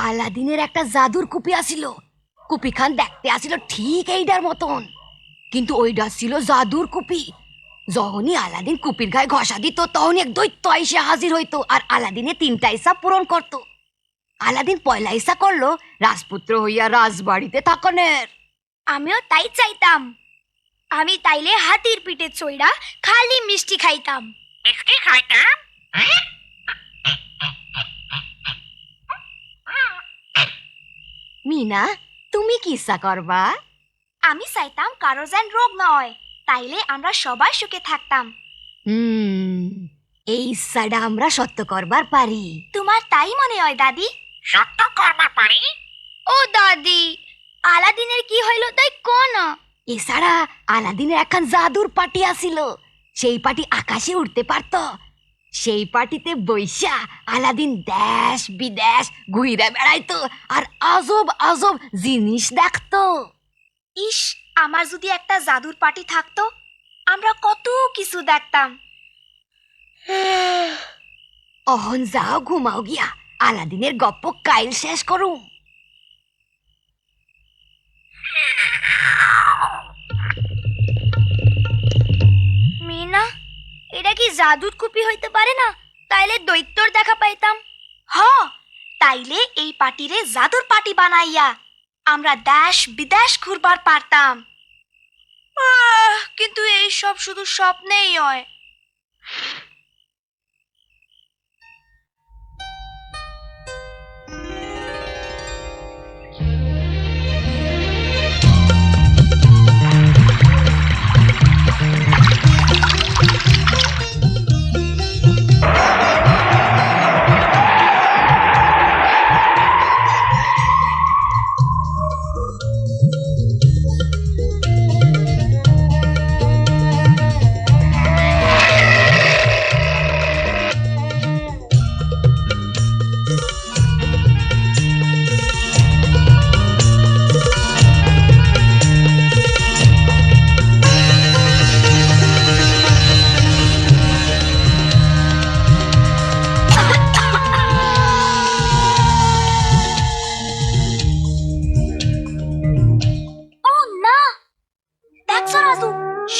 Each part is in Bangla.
আলাদিনের একটা জাদুর কুপি আসিল। কুপি খান দেখতে আসিল ঠিক এইটার মতন, কিন্তু ওইটা ছিল জাদুর কুপি। যখনই আলাদিন কুপির গায়ে ঘষা দিত তখনই এক দৈত্য এসে হাজির হইতো আর আলাদিনের 3টা ইচ্ছা পূরণ করত। আলাদিন পয়লা ইচ্ছা করলো রাজপুত্র হইয়া রাজবাড়িতে থাকনের। আমিও তাই চাইতাম। আমি তাইলে হাতির পিঠে চইড়া খালি মিষ্টি খাইতাম। মিষ্টি খাইতাম? মিনা, তুমি কি ইচ্ছা করবা? আমি চাইতাম কারো যেন রোগ না হয়, তাইলে আমরা সবাই সুখে থাকতাম। এই ইচ্ছাটা আমরা সত্য করবার পারি। তোমার তাই মনে হয় দাদি? সত্য করবার পারি? ও দাদি, আলাদিনের কি হইল তাই কোন? এছাড়া আলাদিনের একখান জাদুর পাটি আসিল। সেই পাটি আকাশে উঠতে পারত। সেই পাটিতে বৈশা আলাদিন দেশ বিদেশ ঘুরে বেড়াইতো আর আজব আজব জিনিস দেখতো। ইস, আমার যদি একটা জাদুর পাটি থাকতো, আমরা কত কিছু দেখতাম। অহন যাও ঘুমাও গিয়া, আলাদিনের গপ্প কাইল শেষ করুম। মিনা, এটা কি জাদুর কুপি হইতে পারে না? তাইলে দৈত্যর দেখা পাইতাম। হ, তাইলে এই পাটিরে জাদুর পাটি বানাইয়া আমরা দেশ বিদেশ ঘুরবার পারতাম। কিন্তু এই সব শুধু স্বপ্নেই হয়।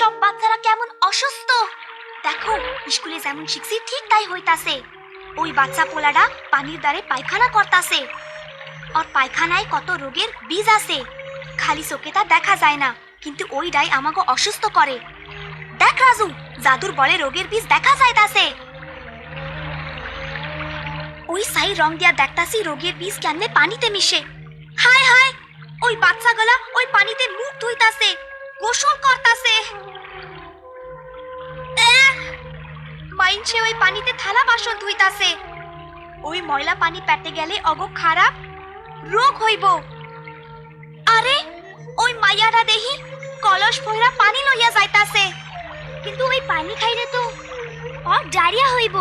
সব বাচ্চারা কেমন অসুস্থ দেখো। স্কুলে যেমন শিখছি ঠিক তাই হইতাছে। ওই বাচ্চা পোলাটা পানির দ্বারে পায়খানা করতাছে। আর পায়খানায় কত রোগের বীজ আছে, খালি চোখে তা দেখা যায় না, কিন্তু ওইটাই আমাকে অসুস্থ করে। দেখ রাজু, জাদুর বলে রোগের বীজ দেখা যাইতাছে। ওই সাই রং দিয়া দেখতাছি রোগের বীজ কেমনে পানিতে মিশে। হায় হায়, ওই বাচ্চাগুলা ওই পানিতে মুখ ধুইতাছে, গোসল করতাছে। মাইনছে ওই পানিতে থালা বাসন ধুইতাছে। ওই ময়লা পানি পেটে গেলে অগো খারাপ রোগ হইব। আরে ওই মাইয়ারা দেহি কলস ভইরা পানি লইয়া যাইতাছে, কিন্তু ওই পানি খাইলে তো ওর ডায়রিয়া হইব।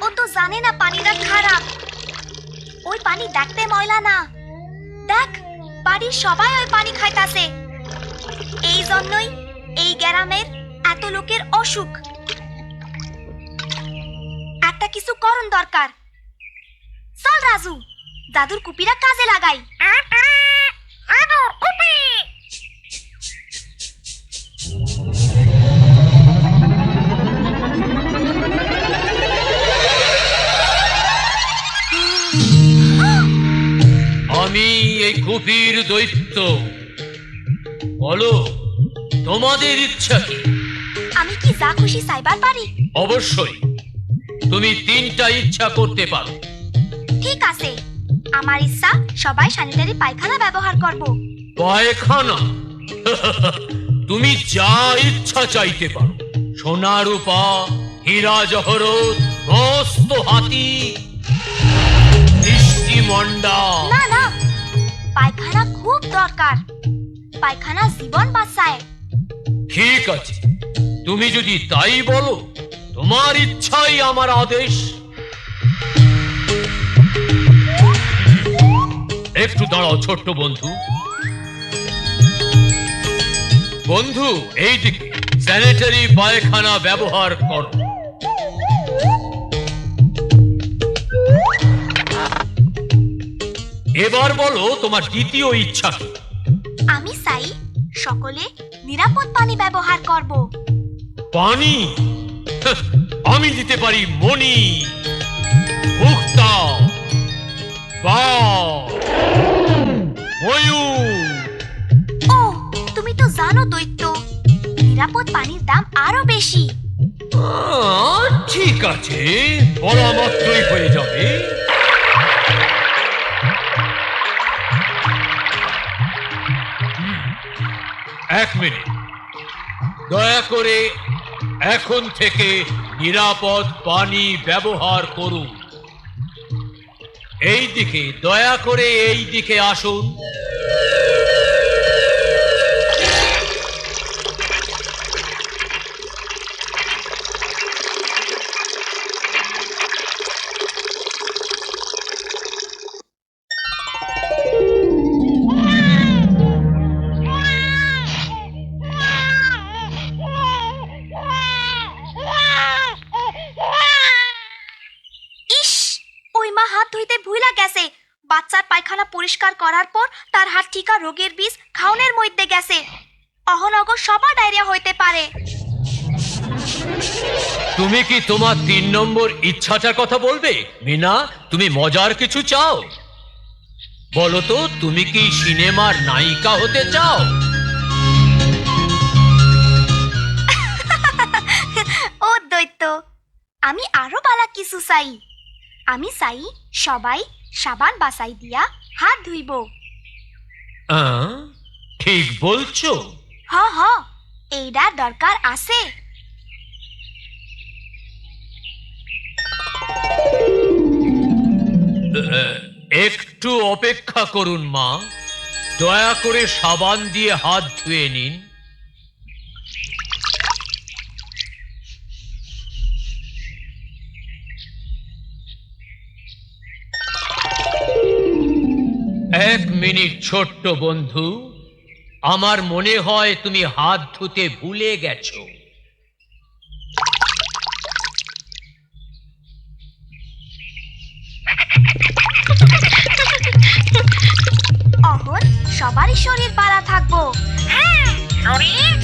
ও তো জানে না পানিটা খারাপ। ওই পানি দেখতে ময়লা না। দেখ, বাড়ির সবাই ওই পানি খাইতাছে। এই জন্যই এই গ্রামের এত লোকের অসুখ। একটা কিছু করণ দরকার। চল রাজু, দাদুর কুপিরা কাজে লাগাই। জাদুর কুপি! আমি এই কুপির দৈত্য। বলো, তোমাদের ইচ্ছা কি? আমি কি যা খুশি চাইবার পারি? অবশ্যই, তুমি 3টা ইচ্ছা করতে পারো। ঠিক আছে, আমার ইচ্ছা সবাই স্যানিটারি পায়খানা ব্যবহার করব। পায়খানা? তুমি যা ইচ্ছা চাইতে পারো। সোনা রূপা, হীরা জহরত, মস্ত হাতি, মিষ্টি মন্ডা। না না, পায়খানা খুব দরকার। পায়খানা জীবন বাঁচায়। ঠিক আছে, তুমি যদি তাই বলো, তোমার ইচ্ছাই আমার আদেশ। একটু দাঁড়াও ছোট্ট বন্ধু। বন্ধু, এই দিকে স্যানিটারি পায়খানা ব্যবহার করো। এবার বলো তোমার দ্বিতীয় ইচ্ছা কি? আমি চাই সকলে নিরাপদ পানি ব্যবহার করব। পানি? হাহ, আমি দিতে পারি মণি, মুক্তা, বাঘ, ময়ূর। ও, তুমি তো জানো দৈত্য, নিরাপদ পানির দাম আরো বেশি। ঠিক আছে, বলা মাত্রই হয়ে যাবে। এক মিনিট, দয়া করে এখন থেকে নিরাপদ পানি ব্যবহার করুন। এই দিকে, দয়া করে এই দিকে আসুন। ইস, ওই মা হাত ধুইতে ভুইলা গেছে। বাচ্চার পায়খানা পরিষ্কার করার পর তার হাত ঠিকা রোগের বীজ খাওনের মধ্যে গেছে। অহনগ সবার ডায়রিয়া হইতে পারে। তুমি কি তোমার 3 নম্বর ইচ্ছাটার কথা বলবে? মিনা, তুমি মজার কিছু চাও? বলো তো, তুমি কি সিনেমার নায়িকা হতে চাও? ও দৈত্য, আমি আরো বালা কিছু চাই। আমি চাই সবাই সাবান বাসাই দিয়া হাত ধুইব। ঠিক বলছো। হ হ, এইটার দরকার আছে। একটু অপেক্ষা করুন মা, দয়া করে সাবান দিয়ে হাত ধুয়ে নিন। এক মিনিট ছোট্ট বন্ধু, আমার মনে হয় তুমি হাত ধুতে ভুলে গেছো। অহন সবারই শরীর বালা থাকবো। শরীর